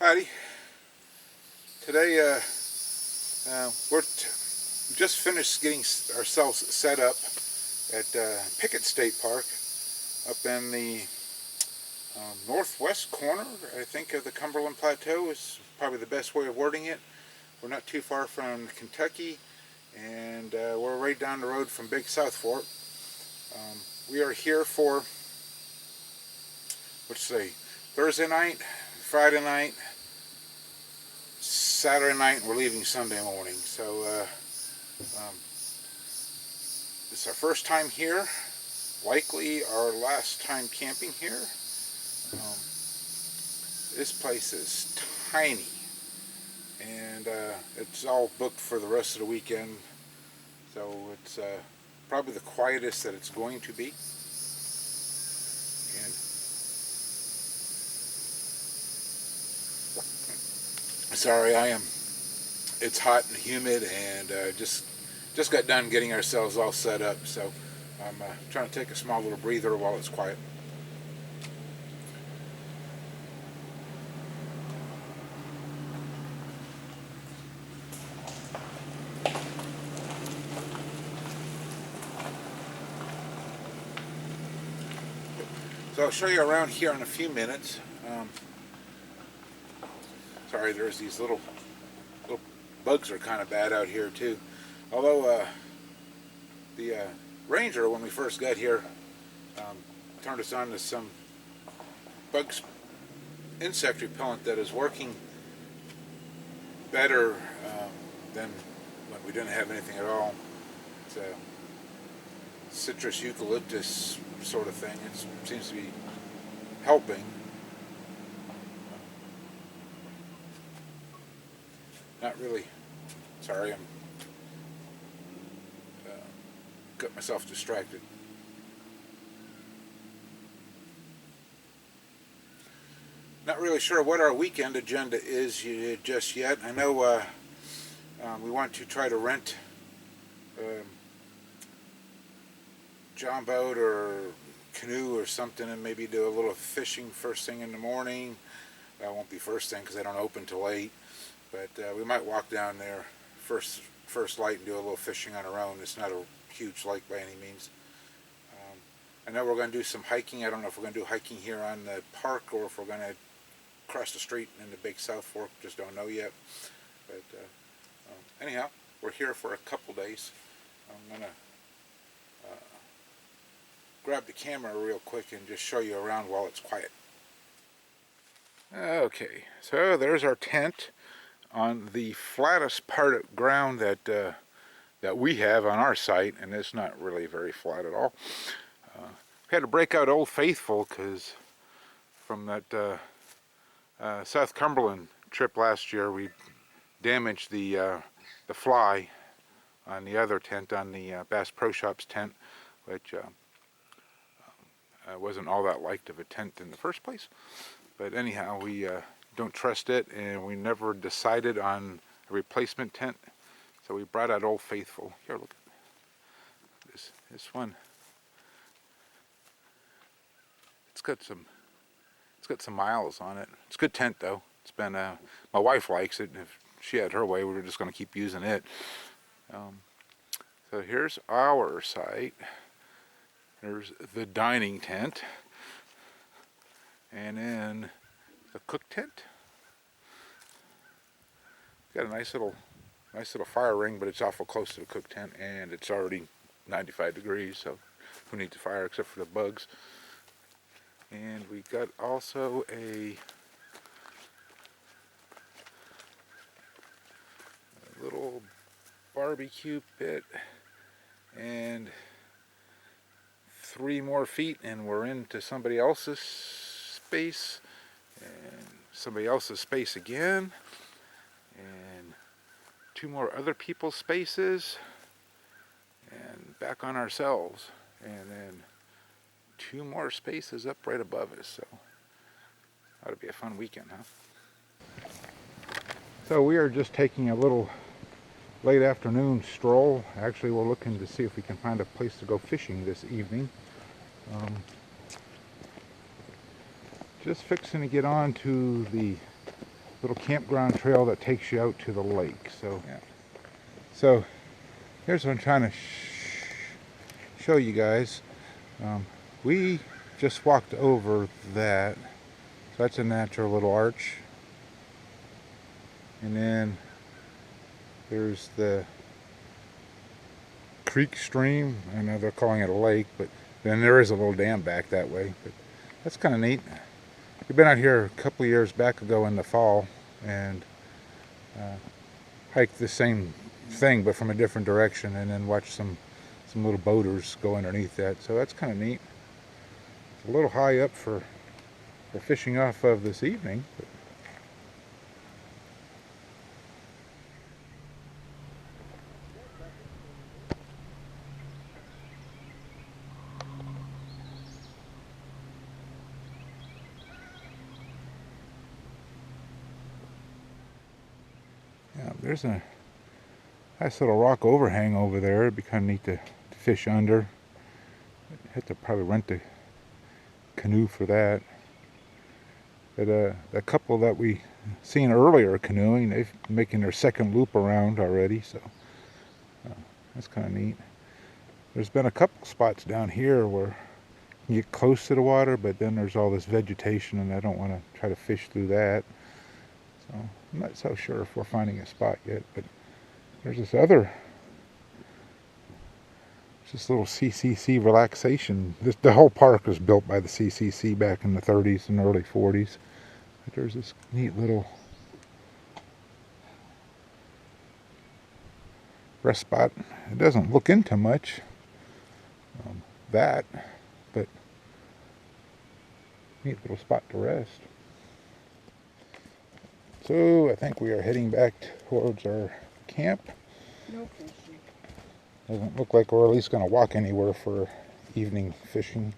Howdy. Today we're just finished getting ourselves set up at Pickett State Park up in the northwest corner, I think, of the Cumberland Plateau is probably the best way of wording it. We're not too far from Kentucky, and we're right down the road from Big South Fork. We are here for, let's see, Thursday night, Friday night, Saturday night, and we're leaving Sunday morning. So it's our first time here, likely our last time camping here. This place is tiny, and it's all booked for the rest of the weekend, so it's probably the quietest that it's going to be. And sorry, it's hot and humid, and just got done getting ourselves all set up, so I'm trying to take a small little breather while it's quiet. So I'll show you around here in a few minutes. Sorry, there's these little bugs are kind of bad out here too. Although the ranger, when we first got here, turned us on to some insect repellent that is working better than when we didn't have anything at all. It's a citrus eucalyptus sort of thing. It seems to be helping. Not really. Sorry, I'm got myself distracted. Not really sure what our weekend agenda is just yet. I know we want to try to rent john boat or canoe or something, and maybe do a little fishing first thing in the morning. That won't be first thing because they don't open till 8, but we might walk down there first light and do a little fishing on our own. It's not a huge lake by any means. I know we're going to do some hiking. I don't know if we're going to do hiking here on the park or if we're going to cross the street in the Big South Fork. Just don't know yet. But anyhow, we're here for a couple days. I'm going to grab the camera real quick and just show you around while it's quiet. Okay, so there's our tent on the flattest part of ground that we have on our site, and it's not really very flat at all. We had to break out Old Faithful because from that South Cumberland trip last year, we damaged the fly on the other tent, on the Bass Pro Shops tent, which wasn't all that liked of a tent in the first place. But anyhow, we don't trust it, and we never decided on a replacement tent, so we brought out Old Faithful. Here, look at this one. It's got some miles on it. It's a good tent though. It's been my wife likes it, and if she had her way, we were just going to keep using it. So here's our site. There's the dining tent, and then the cook tent. Got a nice little fire ring, but it's awful close to the cook tent, and it's already 95 degrees, so who needs a fire except for the bugs? And we got also a little barbecue pit, and 3 more feet and we're into somebody else's space, and somebody else's space again, and 2 more other people's spaces, and back on ourselves, and then 2 more spaces up right above us. So ought to be a fun weekend, huh? So we are just taking a little late afternoon stroll. Actually, we're looking to see if we can find a place to go fishing this evening. Just fixing to get on to the little campground trail that takes you out to the lake. So, yeah. So here's what I'm trying to show you guys. We just walked over that. So that's a natural little arch. And then there's the creek stream. I know they're calling it a lake, but then there is a little dam back that way. But that's kind of neat. We've been out here a couple of years back ago in the fall and hiked the same thing but from a different direction, and then watched some little boaters go underneath that. So that's kind of neat. It's a little high up for fishing off of this evening. But yeah, there's a nice little rock overhang over there. It'd be kind of neat to fish under. I'd have to probably rent a canoe for that. But the couple that we seen earlier canoeing, they're making their second loop around already, so that's kind of neat. There's been a couple spots down here where you get close to the water, but then there's all this vegetation, and I don't want to try to fish through that. So I'm not so sure if we're finding a spot yet, but there's this little CCC relaxation. The whole park was built by the CCC back in the 30s and early 40s. But there's this neat little rest spot. It doesn't look into much, but neat little spot to rest. So I think we are heading back towards our camp. No fishing. Doesn't look like we're at least going to walk anywhere for evening fishing.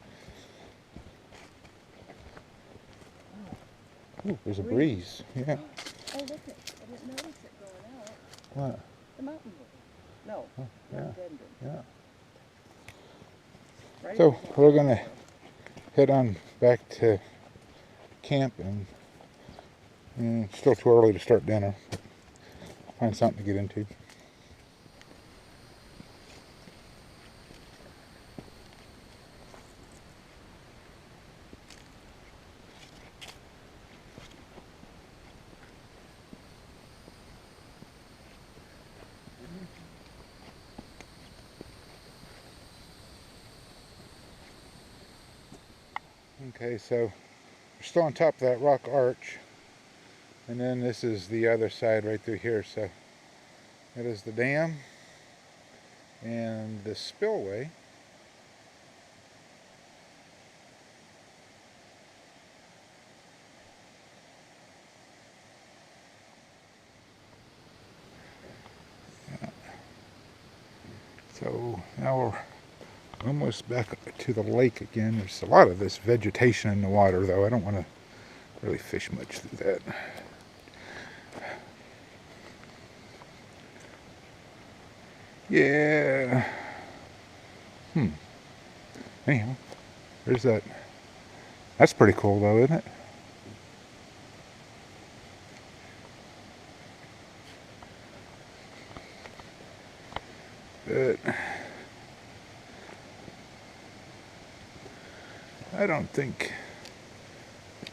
Ooh, there's a breeze. Yeah. Oh, look, I didn't notice it going out. What? The mountain boy. No, Oh, yeah. rhododendron. Yeah. Right So over there. we're going to head on back to camp, and it's still too early to start dinner. Find something to get into. Okay, so we're still on top of that rock arch, and then this is the other side right through here. So that is the dam and the spillway. So now we're almost back to the lake again. There's a lot of this vegetation in the water, though. I don't want to really fish much through that. Yeah. Anyhow, there's that. That's pretty cool, though, isn't it? But I don't think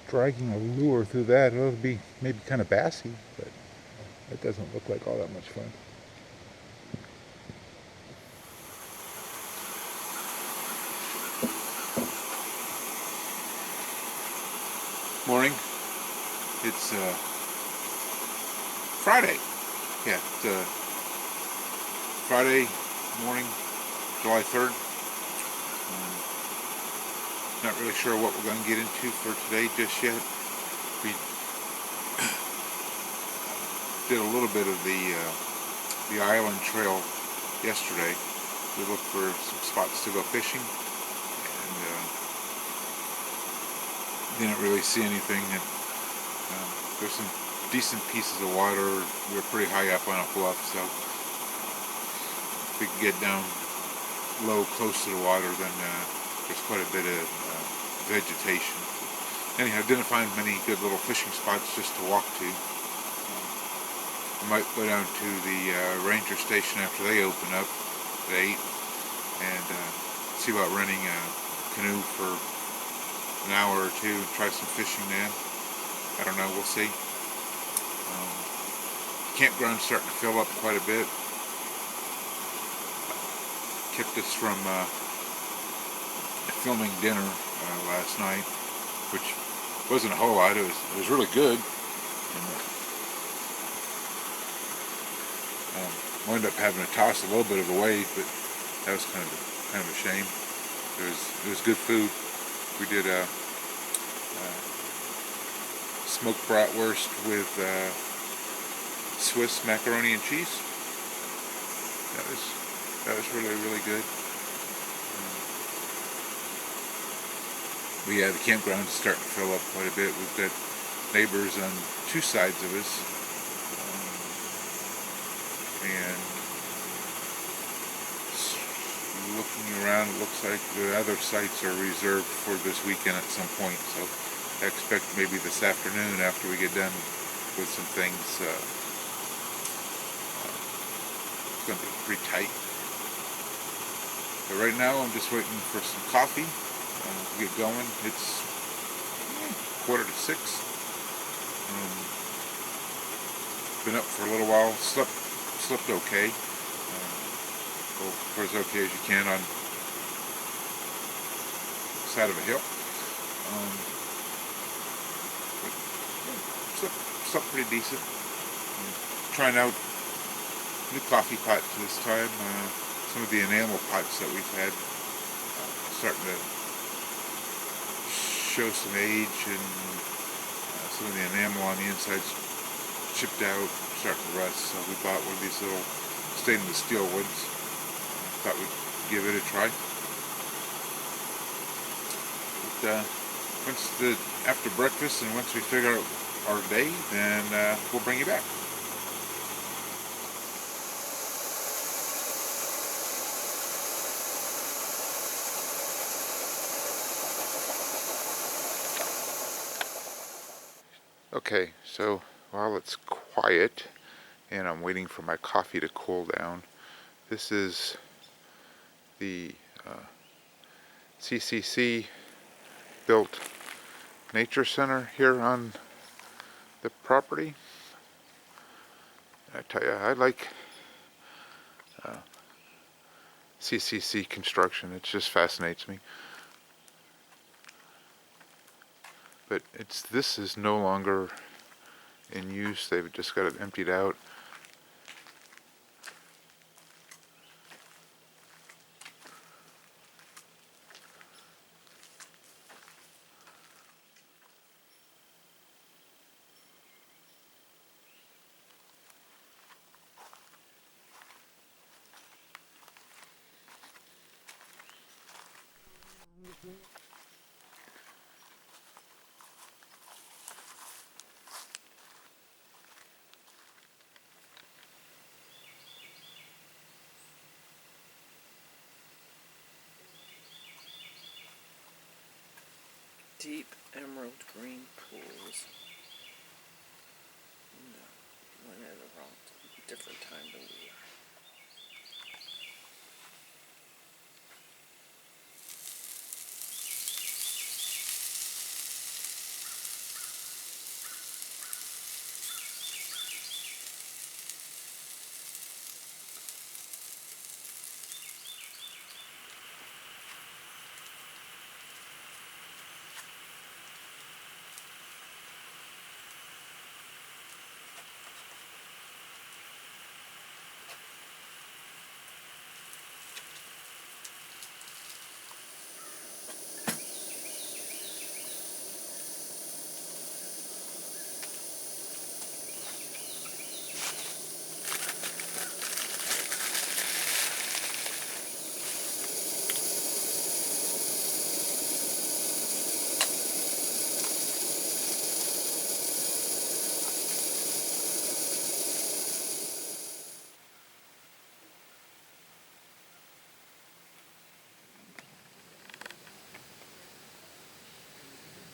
dragging a lure through that, it'll be maybe kind of bassy, but it doesn't look like all that much fun. Morning. It's Friday. Yeah, it's Friday morning, July 3rd. Not really sure what we're going to get into for today just yet. We did a little bit of the island trail yesterday. We looked for some spots to go fishing, and didn't really see anything. There's some decent pieces of water. We're pretty high up on a bluff, so if we can get down low, close to the water, then there's quite a bit of vegetation. Anyhow, didn't find many good little fishing spots just to walk to. I might go down to the ranger station after they open up at 8 and see about renting a canoe for an hour or two and try some fishing then. I don't know, we'll see. Campground's starting to fill up quite a bit. Kept us from filming dinner last night, which wasn't a whole lot. It was really good. Wound up having to toss a little bit of away, but that was kind of a shame. It was good food. We did a smoked bratwurst with Swiss macaroni and cheese. That was really, really good. But yeah, the campground is starting to fill up quite a bit. We've got neighbors on two sides of us, and looking around, it looks like the other sites are reserved for this weekend at some point. So I expect maybe this afternoon, after we get done with some things, it's going to be pretty tight. But right now I'm just waiting for some coffee to get going. It's 5:45. Been up for a little while. Slept okay. Well, for as okay as you can on the side of a hill. But slept pretty decent. Trying out new coffee pots this time. Some of the enamel pots that we've had starting to show some age, and some of the enamel on the inside's chipped out, starting to rust. So we bought one of these little stainless steel ones. Thought we'd give it a try. But after breakfast and once we figure out our day, then we'll bring you back. Okay, so while it's quiet and I'm waiting for my coffee to cool down, this is the CCC built nature center here on the property. I tell you, I like CCC construction. It just fascinates me. But this is no longer in use. They've just got it emptied out. Deep emerald green pools. No, went at a wrong, different time than we are.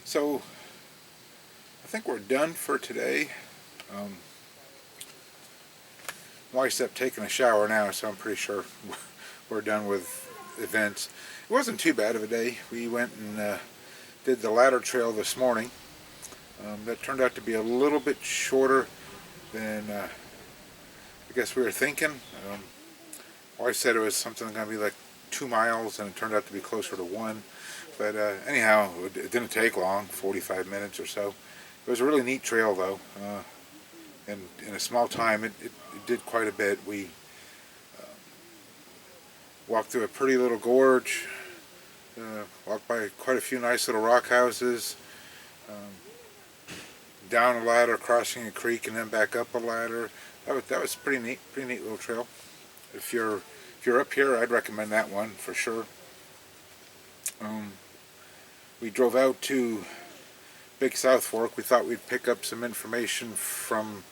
So I think we're done for today. wife's up taking a shower now, so I'm pretty sure we're done with events. It wasn't too bad of a day. We went and did the ladder trail this morning. That turned out to be a little bit shorter than I guess we were thinking. Wife said it was something going to be like 2 miles, and it turned out to be closer to 1. But anyhow, it didn't take long, 45 minutes or so. It was a really neat trail, though. And in a small time, it did quite a bit. We walked through a pretty little gorge, walked by quite a few nice little rock houses, down a ladder, crossing a creek, and then back up a ladder. That was pretty neat little trail. If you're up here, I'd recommend that one for sure. We drove out to Big South Fork. We thought we'd pick up some information from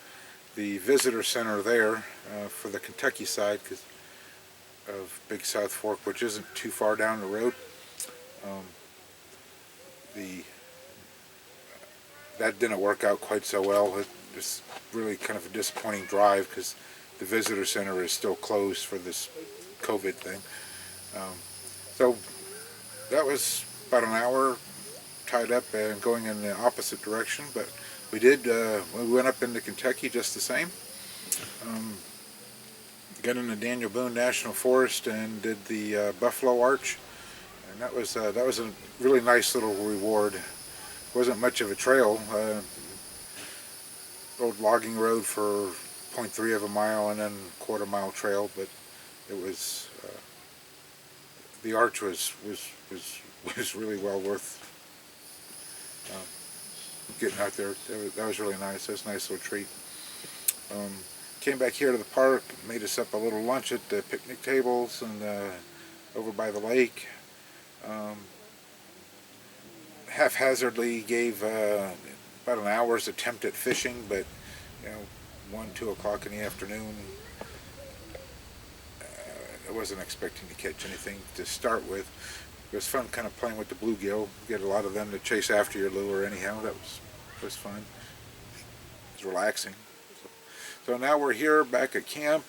the visitor center there for the Kentucky side of Big South Fork, which isn't too far down the road. That didn't work out quite so well. It was really kind of a disappointing drive because the visitor center is still closed for this COVID thing. So that was about an hour tied up and going in the opposite direction, but we went up into Kentucky just the same. Got into Daniel Boone National Forest and did the Buffalo Arch, and that was a really nice little reward. Wasn't much of a trail, old logging road for 0.3 of a mile and then quarter-mile trail, but it was the arch was really well worth getting out there. That was really nice. That was a nice little treat. Came back here to the park, made us up a little lunch at the picnic tables and over by the lake. Haphazardly gave about an hour's attempt at fishing, but 1, 2 o'clock in the afternoon, I wasn't expecting to catch anything to start with. It was fun kind of playing with the bluegill. You get a lot of them to chase after your lure anyhow. That was fun. It was relaxing. So now we're here back at camp.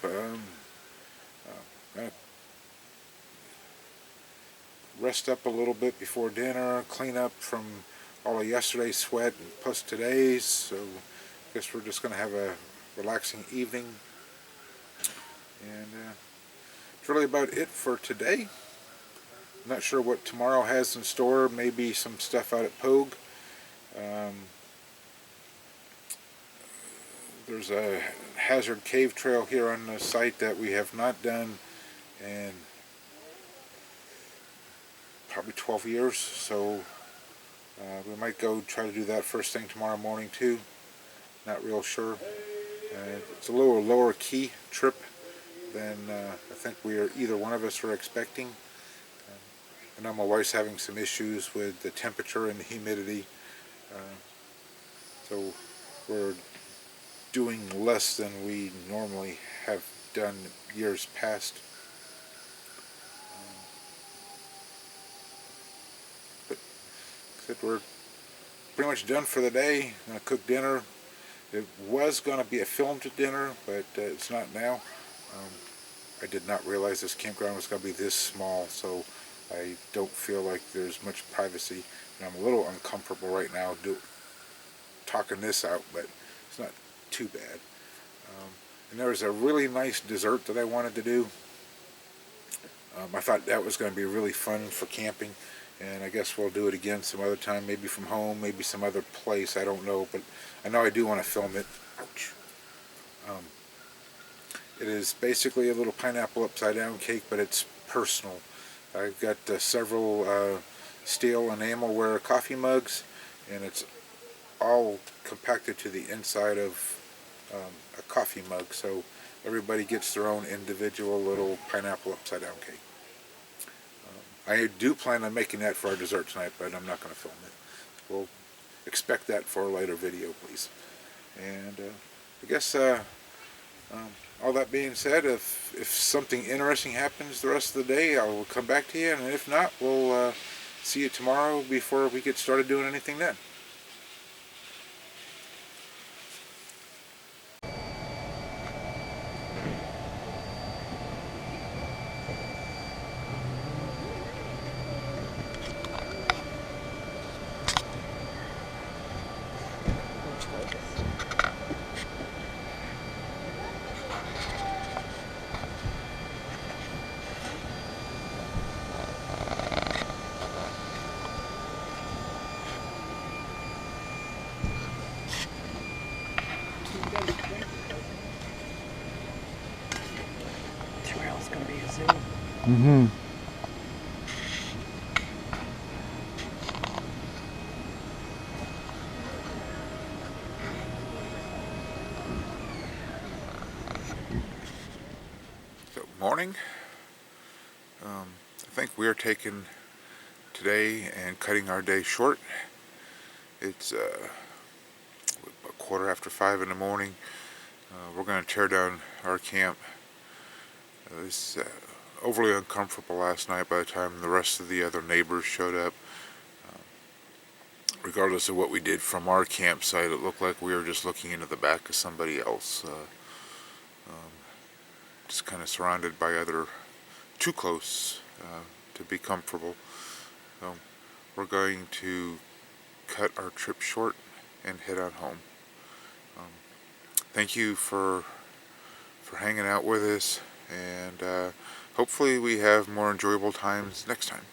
Rest up a little bit before dinner, clean up from all of yesterday's sweat and plus today's. So I guess we're just going to have a relaxing evening. And it's really about it for today. I'm not sure what tomorrow has in store. Maybe some stuff out at Pogue. There's a hazard cave trail here on the site that we have not done in probably 12 years, so we might go try to do that first thing tomorrow morning too. Not real sure. It's a little lower key trip than I think either one of us were expecting. I know my wife's having some issues with the temperature and the humidity, so we're doing less than we normally have done years past. But we're pretty much done for the day. I'm going to cook dinner. It was going to be a filmed dinner, but it's not now. I did not realize this campground was going to be this small, so I don't feel like there's much privacy. And I'm a little uncomfortable right now talking this out, but it's not too bad. And there was a really nice dessert that I wanted to do. I thought that was going to be really fun for camping, and I guess we'll do it again some other time, maybe from home, maybe some other place, I don't know, but I know I do want to film it. Ouch. It is basically a little pineapple upside down cake, but it's personal. I've got several steel enamelware coffee mugs, and it's all compacted to the inside of a coffee mug, so everybody gets their own individual little pineapple upside down cake. I do plan on making that for our dessert tonight, but I'm not going to film it. We'll expect that for a later video, please. And I guess all that being said, if something interesting happens the rest of the day, I will come back to you, and if not, we'll see you tomorrow before we get started doing anything then. Mm-hmm. So, morning. I think we are taking today and cutting our day short. It's a 5:15 in the morning. We're going to tear down our camp. It was overly uncomfortable last night by the time the rest of the other neighbors showed up. Regardless of what we did from our campsite, it looked like we were just looking into the back of somebody else. Just kind of surrounded by other, too close to be comfortable. So we're going to cut our trip short and head on home. Thank you for hanging out with us, and hopefully we have more enjoyable times next time.